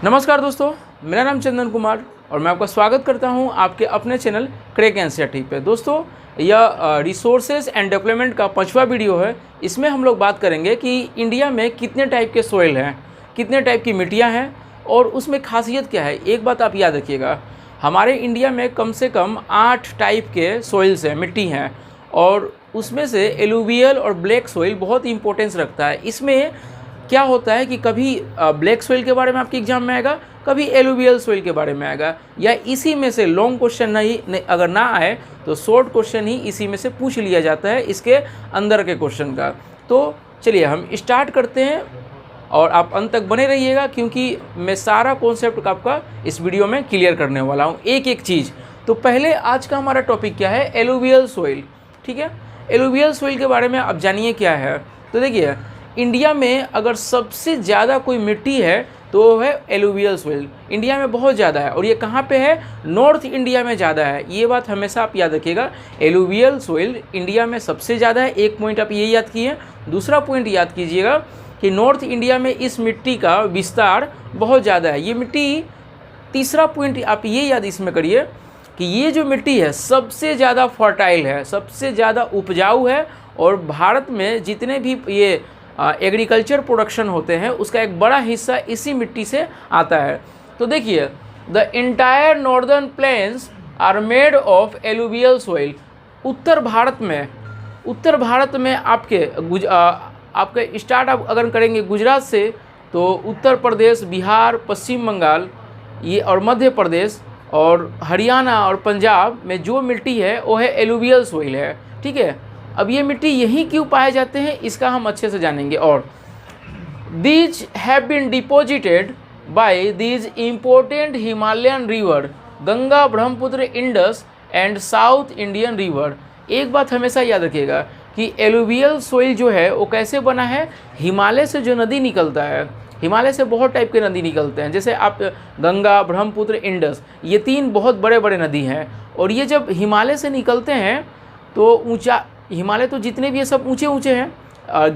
नमस्कार दोस्तों, मेरा नाम चंदन कुमार और मैं आपका स्वागत करता हूं आपके अपने चैनल क्रैक एनसीईआरटी पे। दोस्तों, यह रिसोर्सेज एंड डेवलपमेंट का 5वां वीडियो है। इसमें हम लोग बात करेंगे कि इंडिया में कितने टाइप के सोइल हैं, कितने टाइप की मिट्टियां हैं और उसमें खासियत क्या है। एक बात आप याद रखिएगा, हमारे इंडिया में कम से कम 8 टाइप के सोइल्स हैं, मिट्टी हैं, और उसमें से एलुवियल और ब्लैक सोइल बहुत इंपॉर्टेंस रखता है। इसमें क्या होता है कि कभी ब्लैक सोइल के बारे में आपके एग्जाम में आएगा, कभी एलुवियल सोइल के बारे में आएगा, या इसी में से लॉन्ग क्वेश्चन नहीं अगर ना आए तो शॉर्ट क्वेश्चन ही इसी में से पूछ लिया जाता है इसके अंदर के क्वेश्चन का। तो चलिए हम स्टार्ट करते हैं और आप अंत तक बने रहिएगा, क्योंकि मैं सारा कॉन्सेप्ट आपका इस वीडियो में क्लियर करने वाला हूँ, एक एक चीज़। तो पहले आज का हमारा टॉपिक क्या है, एलुवियल सोइल। ठीक है, एलुवियल सोइल के बारे में आप जानिए क्या है। तो देखिए, इंडिया में अगर सबसे ज़्यादा कोई मिट्टी है तो वो है एलुवियल सोइल। इंडिया में बहुत ज़्यादा है, और ये कहाँ पे है, नॉर्थ इंडिया में ज़्यादा है। ये बात हमेशा आप याद रखिएगा, एलुवियल सोइल इंडिया में सबसे ज़्यादा है। एक पॉइंट आप ये याद किए। दूसरा पॉइंट याद कीजिएगा कि नॉर्थ इंडिया में इस मिट्टी का विस्तार बहुत ज़्यादा है। ये मिट्टी, तीसरा पॉइंट आप ये याद इसमें करिए कि ये जो मिट्टी है सबसे ज़्यादा फर्टाइल है, सबसे ज़्यादा उपजाऊ है, और भारत में जितने भी ये एग्रीकल्चर प्रोडक्शन होते हैं उसका एक बड़ा हिस्सा इसी मिट्टी से आता है। तो देखिए, the entire northern plains are made of alluvial soil. उत्तर भारत में आपके स्टार्ट आप अगर करेंगे गुजरात से, तो उत्तर प्रदेश, बिहार, पश्चिम बंगाल ये और मध्य प्रदेश और हरियाणा और पंजाब में जो मिट्टी है वो है एलुवियल सोइल है। ठीक है, अब ये मिट्टी यहीं क्यों पाए जाते हैं इसका हम अच्छे से जानेंगे। और these have been deposited by these important Himalayan river, Ganga, Brahmaputra, Indus and South Indian river. एक बात हमेशा याद रखिएगा कि एलुवियल सोइल जो है वो कैसे बना है, हिमालय से जो नदी निकलता है, हिमालय से बहुत टाइप के नदी निकलते हैं, जैसे आप गंगा, ब्रह्मपुत्र, इंडस, ये 3 बहुत बड़े बड़े नदी हैं। और ये जब हिमालय से निकलते हैं तो ऊंचा, हिमालय तो जितने भी ये सब ऊंचे ऊंचे हैं,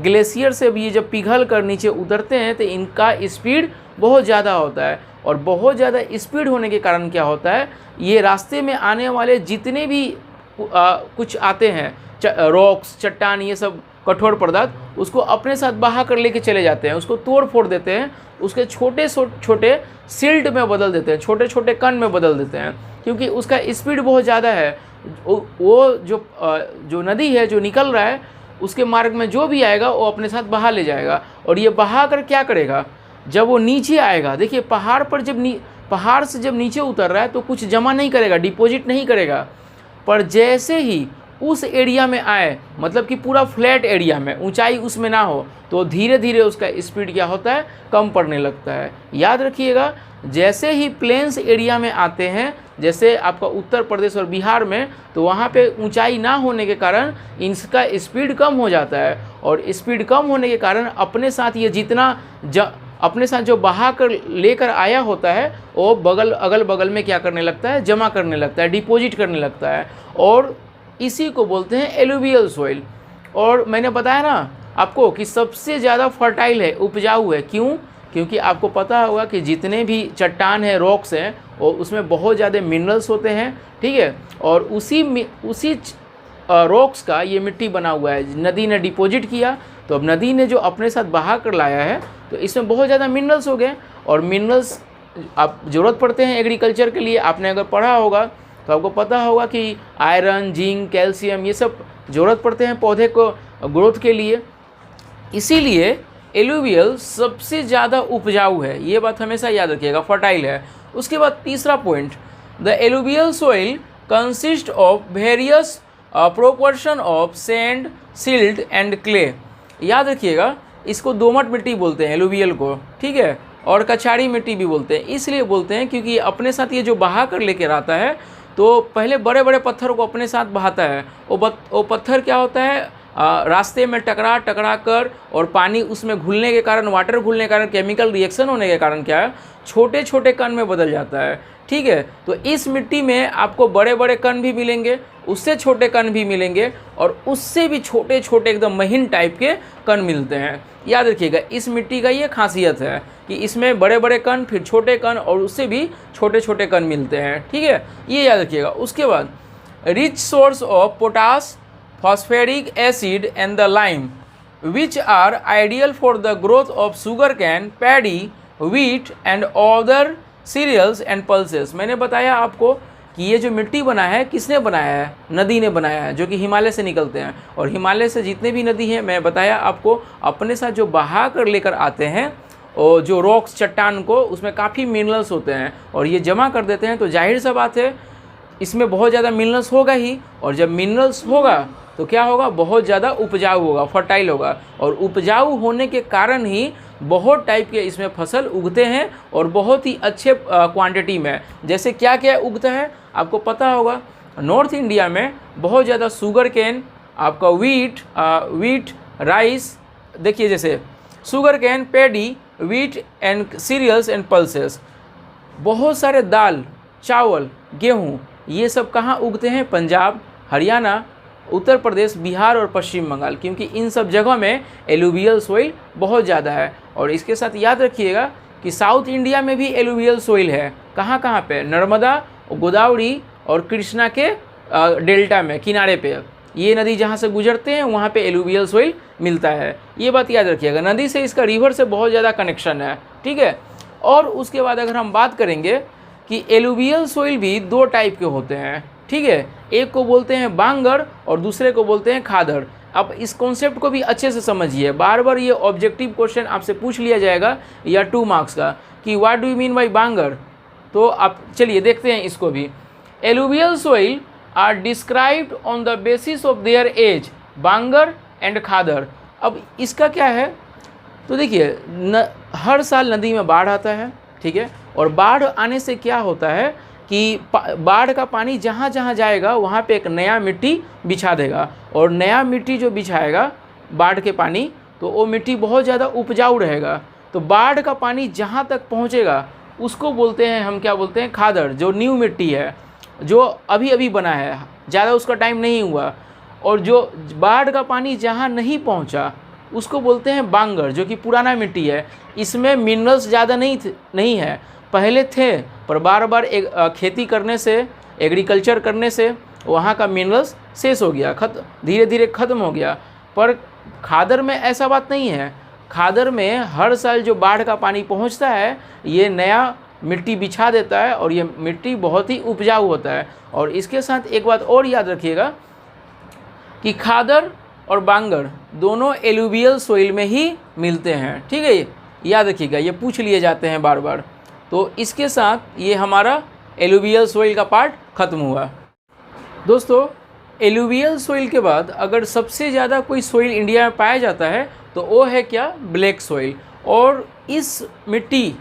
ग्लेशियर से भी ये जब पिघल कर नीचे उतरते हैं तो इनका स्पीड बहुत ज़्यादा होता है। और बहुत ज़्यादा स्पीड होने के कारण क्या होता है, ये रास्ते में आने वाले जितने भी कुछ आते हैं, रॉक्स, चट्टान, ये सब कठोर पदार्थ, उसको अपने साथ बहा कर लेके चले जाते हैं, उसको तोड़ फोड़ देते हैं, उसके छोटे छोटे सिल्ट में बदल देते हैं, छोटे छोटे कण में बदल देते हैं, क्योंकि उसका स्पीड बहुत ज़्यादा है। वो जो नदी है जो निकल रहा है उसके मार्ग में जो भी आएगा वो अपने साथ बहा ले जाएगा। और ये बहा कर क्या करेगा, जब वो नीचे आएगा, देखिए पहाड़ पर पहाड़ से जब नीचे उतर रहा है तो कुछ जमा नहीं करेगा, डिपॉजिट नहीं करेगा, पर जैसे ही उस एरिया में आए, मतलब कि पूरा फ्लैट एरिया में, ऊंचाई उसमें ना हो, तो धीरे धीरे उसका स्पीड क्या होता है, कम पड़ने लगता है। याद रखिएगा, जैसे ही प्लेन्स एरिया में आते हैं, जैसे आपका उत्तर प्रदेश और बिहार में, तो वहाँ पे ऊंचाई ना होने के कारण इनका स्पीड कम हो जाता है, और स्पीड कम होने के कारण अपने साथ ये जितना अपने साथ जो बहा कर लेकर आया होता है वो अगल बगल में क्या करने लगता है, जमा करने लगता है, डिपॉजिट करने लगता है, और इसी को बोलते हैं एलुवियल सोइल। और मैंने बताया ना आपको कि सबसे ज़्यादा फर्टाइल है, उपजाऊ है। क्यों? क्योंकि आपको पता होगा कि जितने भी चट्टान हैं, रॉक्स हैं, और उसमें बहुत ज़्यादा मिनरल्स होते हैं। ठीक है, और उसी रॉक्स का ये मिट्टी बना हुआ है। नदी ने डिपॉजिट किया, तो अब नदी ने जो अपने साथ बहा कर लाया है तो इसमें बहुत ज़्यादा मिनरल्स हो गए, और मिनरल्स आप ज़रूरत पड़ते हैं एग्रीकल्चर के लिए। आपने अगर पढ़ा होगा तो आपको पता होगा कि आयरन, जिंक, कैल्शियम, ये सब ज़रूरत पड़ते हैं पौधे को ग्रोथ के लिए। इसीलिए एलुवियल सबसे ज़्यादा उपजाऊ है, ये बात हमेशा याद रखिएगा, फर्टाइल है। उसके बाद तीसरा point, the alluvial soil consist of various proportion of sand, silt and clay. याद रखिएगा, इसको दोमट मिट्टी बोलते हैं एलुवियल को। ठीक है, और कछाड़ी मिट्टी भी बोलते हैं। इसलिए बोलते हैं क्योंकि अपने साथ ये जो बहा कर लेकर आता है, तो पहले बड़े बड़े पत्थर को अपने साथ बहाता है। वो पत्थर क्या होता है, रास्ते में टकरा कर, और पानी उसमें घुलने के कारण, वाटर घुलने के कारण, केमिकल रिएक्शन होने के कारण क्या है, छोटे छोटे कण में बदल जाता है। ठीक है, तो इस मिट्टी में आपको बड़े बड़े कण भी मिलेंगे, उससे छोटे कण भी मिलेंगे, और उससे भी छोटे छोटे एकदम महीन टाइप के कण मिलते हैं। याद रखिएगा, इस मिट्टी का ये खासियत है कि इसमें बड़े बड़े कण, फिर छोटे कण और उससे भी छोटे छोटे कण मिलते हैं। ठीक है, ये याद रखिएगा। उसके बाद rich source of potash, phosphoric acid and the lime which are ideal for the growth of sugar cane, paddy, wheat and other cereals and pulses. मैंने बताया आपको कि ये जो मिट्टी बना है किसने बनाया है? नदी ने बनाया है, जो कि हिमालय से निकलते हैं। और हिमालय से जितने भी नदी हैं, मैं बताया आपको, अपने साथ जो बहा कर लेकर आते हैं और जो रॉक्स, चट्टान को, उसमें काफ़ी मिनरल्स होते हैं और ये जमा कर देते हैं। तो जाहिर सा बात है इसमें बहुत ज़्यादा मिनरल्स होगा ही, और जब मिनरल्स होगा तो क्या होगा? बहुत ज़्यादा उपजाऊ होगा, फर्टाइल होगा। और उपजाऊ होने के कारण ही बहुत टाइप के इसमें फसल उगते हैं और बहुत ही अच्छे क्वांटिटी में। जैसे क्या क्या उगता है आपको पता होगा, नॉर्थ इंडिया में बहुत ज़्यादा शुगर केन, आपका वीट, राइस, देखिए जैसे sugar cane, paddy, wheat and cereals and pulses. बहुत सारे दाल, चावल, गेहूँ, ये सब कहाँ उगते हैं? पंजाब, हरियाणा, उत्तर प्रदेश, बिहार और पश्चिम बंगाल, क्योंकि इन सब जगह में एलुवियल सोइल बहुत ज़्यादा है। और इसके साथ याद रखिएगा कि साउथ इंडिया में भी एलुवियल सोइल है। कहाँ कहाँ पे? नर्मदा, गोदावरी और कृष्णा के डेल्टा में, किनारे पे, ये नदी जहाँ से गुजरते हैं वहाँ पे एलुवियल सोइल मिलता है। ये बात याद रखिएगा, नदी से, इसका रिवर से बहुत ज़्यादा कनेक्शन है। ठीक है, और उसके बाद अगर हम बात करेंगे कि एलुवियल सोइल भी दो टाइप के होते हैं। ठीक है, एक को बोलते हैं बांगर और दूसरे को बोलते हैं खादर। अब इस कॉन्सेप्ट को भी अच्छे से समझिए, बार बार ये ऑब्जेक्टिव क्वेश्चन आपसे पूछ लिया जाएगा या 2 मार्क्स का कि what do you mean by bangar. तो आप चलिए देखते हैं इसको भी। Alluvial soil are described on the basis of their age, bangar and khadar. अब इसका क्या है? तो देखिए, हर साल नदी में बाढ़ आता है। ठीक है, और बाढ़ आने से क्या होता है कि बाढ़ का पानी जहाँ जहाँ जाएगा वहाँ पे एक नया मिट्टी बिछा देगा, और नया मिट्टी जो बिछाएगा बाढ़ के पानी, तो वो मिट्टी बहुत ज़्यादा उपजाऊ रहेगा। तो बाढ़ का पानी जहाँ तक पहुँचेगा उसको बोलते हैं हम, क्या बोलते हैं? खादर, जो न्यू मिट्टी है, जो अभी अभी बना है, ज़्यादा उसका टाइम नहीं हुआ। और जो बाढ़ का पानी जहाँ नहीं पहुँचा उसको बोलते हैं बांगर, जो कि पुराना मिट्टी है। इसमें मिनरल्स ज़्यादा नहीं है, पहले थे, पर बार बार खेती करने से, एग्रीकल्चर करने से वहाँ का मिनरल्स शेष हो गया, धीरे धीरे ख़त्म हो गया। पर खादर में ऐसा बात नहीं है। खादर में हर साल जो बाढ़ का पानी पहुँचता है, ये नया मिट्टी बिछा देता है और ये मिट्टी बहुत ही उपजाऊ होता है। और इसके साथ एक बात और याद रखिएगा कि खादर और बांगर दोनों एलुवियल सोइल में ही मिलते हैं। ठीक है, याद रखिएगा, ये पूछ लिए जाते हैं बार बार। तो इसके साथ ये हमारा एलुवियल सोइल का पार्ट ख़त्म हुआ। दोस्तों, एलुवियल सोइल के बाद अगर सबसे ज़्यादा कोई सोइल इंडिया में पाया जाता है तो वो है क्या? Black soil. और इस मिट्टी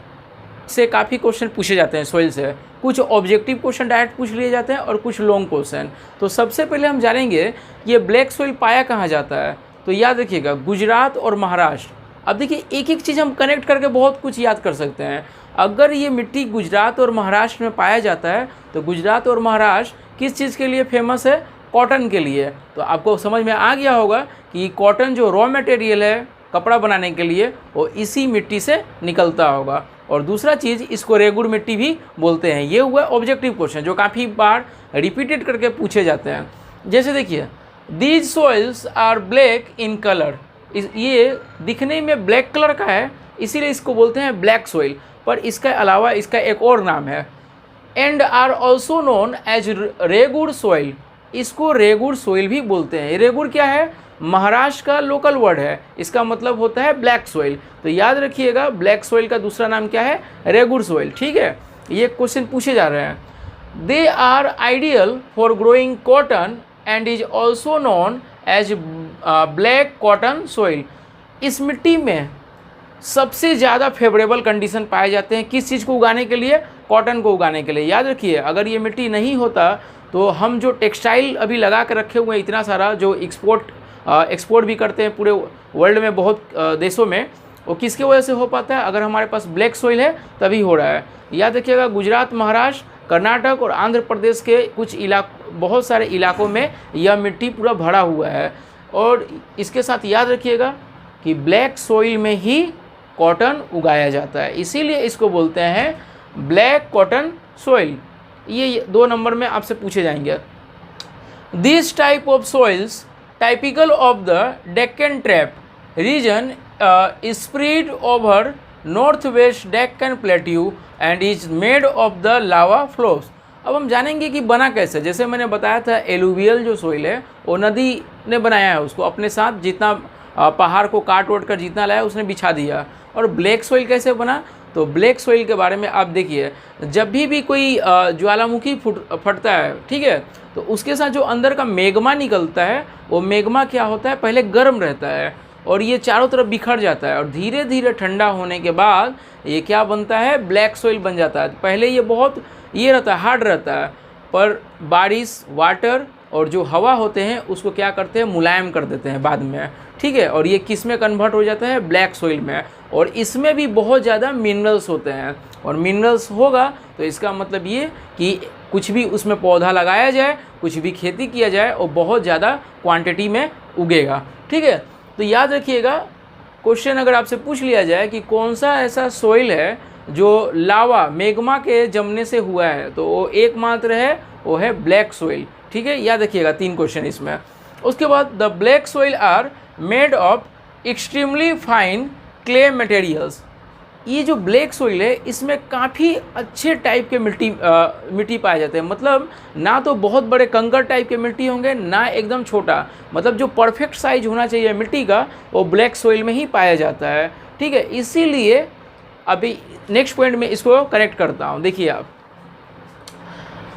से काफ़ी क्वेश्चन पूछे जाते हैं सोइल से। कुछ ऑब्जेक्टिव क्वेश्चन डायरेक्ट पूछ लिए जाते हैं और कुछ लॉन्ग क्वेश्चन। तो सबसे पहले हम जानेंगे ये ब्लैक सोइल पाया कहाँ जाता है। तो याद रखिएगा, गुजरात और महाराष्ट्र। अब देखिए, एक एक चीज़ हम कनेक्ट करके बहुत कुछ याद कर सकते हैं। अगर ये मिट्टी गुजरात और महाराष्ट्र में पाया जाता है तो गुजरात और महाराष्ट्र किस चीज़ के लिए फेमस है? कॉटन के लिए। तो आपको समझ में आ गया होगा कि कॉटन जो रॉ मटेरियल है कपड़ा बनाने के लिए, वो इसी मिट्टी से निकलता होगा। और दूसरा चीज़, इसको रेगुड़ मिट्टी भी बोलते हैं। ये हुआ ऑब्जेक्टिव क्वेश्चन जो काफ़ी बार रिपीटेड करके पूछे जाते हैं। जैसे देखिए, these soils are black in colour. ये दिखने में ब्लैक कलर का है, इसीलिए इसको बोलते हैं ब्लैक सोइल। पर इसके अलावा इसका एक और नाम है, and are also known as regur soil. इसको रेगुड़ सोइल भी बोलते हैं। रेगुड़ क्या है? महाराष्ट्र का लोकल वर्ड है, इसका मतलब होता है ब्लैक सोइल। तो याद रखिएगा, ब्लैक सोइल का दूसरा नाम क्या है? रेगुड़ सोइल। ठीक है, ये क्वेश्चन पूछे जा रहे हैं। They are ideal for growing cotton and is also known as black cotton soil. इस मिट्टी में सबसे ज़्यादा फेवरेबल कंडीशन पाए जाते हैं किस चीज़ को उगाने के लिए? कॉटन को उगाने के लिए। याद रखिए, अगर ये मिट्टी नहीं होता तो हम जो टेक्सटाइल अभी लगा कर रखे हुए हैं इतना सारा, जो एक्सपोर्ट भी करते हैं पूरे वर्ल्ड में बहुत देशों में, वो किसके वजह से हो पाता है? अगर हमारे पास ब्लैक सोइल है तभी हो रहा है। याद रखिएगा, गुजरात, महाराष्ट्र, कर्नाटक और आंध्र प्रदेश के कुछ बहुत सारे इलाकों में यह मिट्टी पूरा भरा हुआ है। और इसके साथ याद रखिएगा कि ब्लैक सोइल में ही कॉटन उगाया जाता है, इसीलिए इसको बोलते हैं ब्लैक कॉटन सोइल। ये 2 नंबर में आपसे पूछे जाएंगे। This type of soils typical of the Deccan trap region spread over north west Deccan plateau and is made of the lava flows. अब हम जानेंगे कि बना कैसे। जैसे मैंने बताया था एलुवियल जो सोइल है वो नदी ने बनाया है, उसको अपने साथ जितना पहाड़ को काट वोट कर जितना लाया उसने बिछा दिया। और ब्लैक सोइल कैसे बना, तो ब्लैक सोइल के बारे में आप देखिए, जब भी कोई ज्वालामुखी फटता है, ठीक है, तो उसके साथ जो अंदर का मैग्मा निकलता है वो मैग्मा क्या होता है, पहले गर्म रहता है और ये चारों तरफ बिखर जाता है और धीरे धीरे ठंडा होने के बाद ये क्या बनता है, ब्लैक सोइल बन जाता है। पहले ये बहुत ये रहता है, हार्ड रहता है, पर बारिश, वाटर और जो हवा होते हैं उसको क्या करते हैं, मुलायम कर देते हैं बाद में, ठीक है। और ये किस में कन्वर्ट हो जाता है, ब्लैक सोइल में। और इसमें भी बहुत ज़्यादा मिनरल्स होते हैं और मिनरल्स होगा तो इसका मतलब ये कि कुछ भी उसमें पौधा लगाया जाए, कुछ भी खेती किया जाए और बहुत ज़्यादा क्वांटिटी में उगेगा, ठीक है। तो याद रखिएगा, क्वेश्चन अगर आपसे पूछ लिया जाए कि कौन सा ऐसा सोइल है जो लावा मैग्मा के जमने से हुआ है, तो वो एकमात्र है, वो है ब्लैक सोइल, ठीक है। याद रखिएगा 3 क्वेश्चन इसमें। उसके बाद the black soil are made of extremely fine clay materials. ये जो ब्लैक सोइल है इसमें काफ़ी अच्छे टाइप के मिट्टी पाए जाते हैं, मतलब ना तो बहुत बड़े कंकर टाइप के मिट्टी होंगे, ना एकदम छोटा, मतलब जो परफेक्ट साइज होना चाहिए मिट्टी का वो ब्लैक सोइल में ही पाया जाता है, ठीक है। इसीलिए अभी नेक्स्ट पॉइंट में इसको करेक्ट करता हूँ। देखिए आप,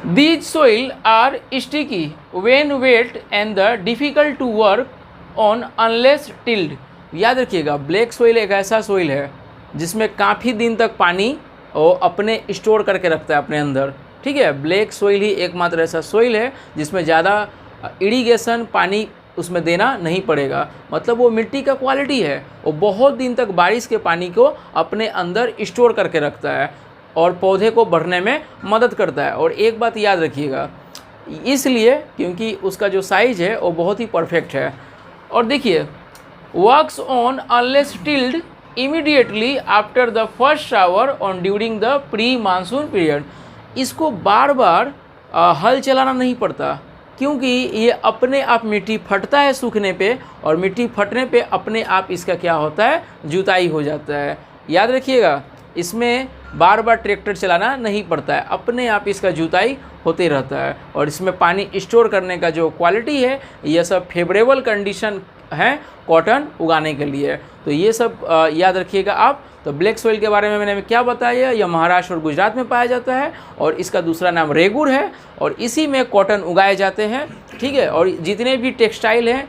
these soil are sticky when wet and the difficult to work on unless tilled. याद रखिएगा, ब्लैक सोइल एक ऐसा सोइल है जिसमें काफ़ी दिन तक पानी वो अपने स्टोर करके रखता है अपने अंदर, ठीक है। ब्लैक सोइल ही एकमात्र ऐसा सोइल है जिसमें ज़्यादा इरिगेशन पानी उसमें देना नहीं पड़ेगा, मतलब वो मिट्टी का क्वालिटी है, वो बहुत दिन तक बारिश के पानी को अपने अंदर स्टोर करके रखता है और पौधे को बढ़ने में मदद करता है। और एक बात याद रखिएगा, इसलिए क्योंकि उसका जो साइज़ है वो बहुत ही परफेक्ट है। और देखिए, works on unless tilde immediately after the first shower on during the pre monsoon period. इसको बार बार हल चलाना नहीं पड़ता, क्योंकि ये अपने आप मिट्टी फटता है सूखने पे, और मिट्टी फटने पे अपने आप इसका क्या होता है, जुताई हो जाता है। याद रखिएगा, इसमें बार बार ट्रैक्टर चलाना नहीं पड़ता है, अपने आप इसका जुताई होते रहता है। और इसमें पानी स्टोर करने का जो क्वालिटी है, ये सब फेवरेबल कंडीशन है कॉटन उगाने के लिए। तो ये सब याद रखिएगा आप। तो ब्लैक सोइल के बारे में मैंने क्या बताया, यह महाराष्ट्र और गुजरात में पाया जाता है और इसका दूसरा नाम रेगुर है, और इसी में कॉटन उगाए जाते हैं, ठीक है। और जितने भी टेक्सटाइल हैं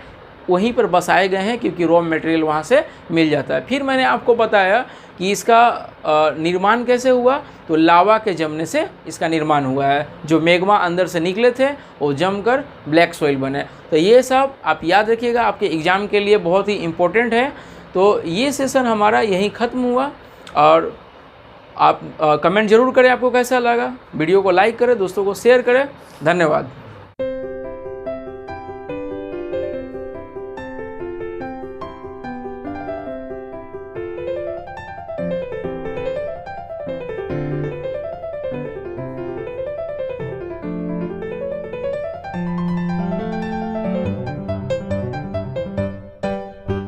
वहीं पर बसाए गए हैं, क्योंकि रॉ मटेरियल वहाँ से मिल जाता है। फिर मैंने आपको बताया कि इसका निर्माण कैसे हुआ, तो लावा के जमने से इसका निर्माण हुआ है। जो मैग्मा अंदर से निकले थे वो जमकर ब्लैक सोइल बने। तो ये सब आप याद रखिएगा, आपके एग्ज़ाम के लिए बहुत ही इम्पोर्टेंट है। तो ये सेशन हमारा यहीं ख़त्म हुआ, और आप कमेंट ज़रूर करें आपको कैसा लगा। वीडियो को लाइक करें, दोस्तों को शेयर करें। धन्यवाद।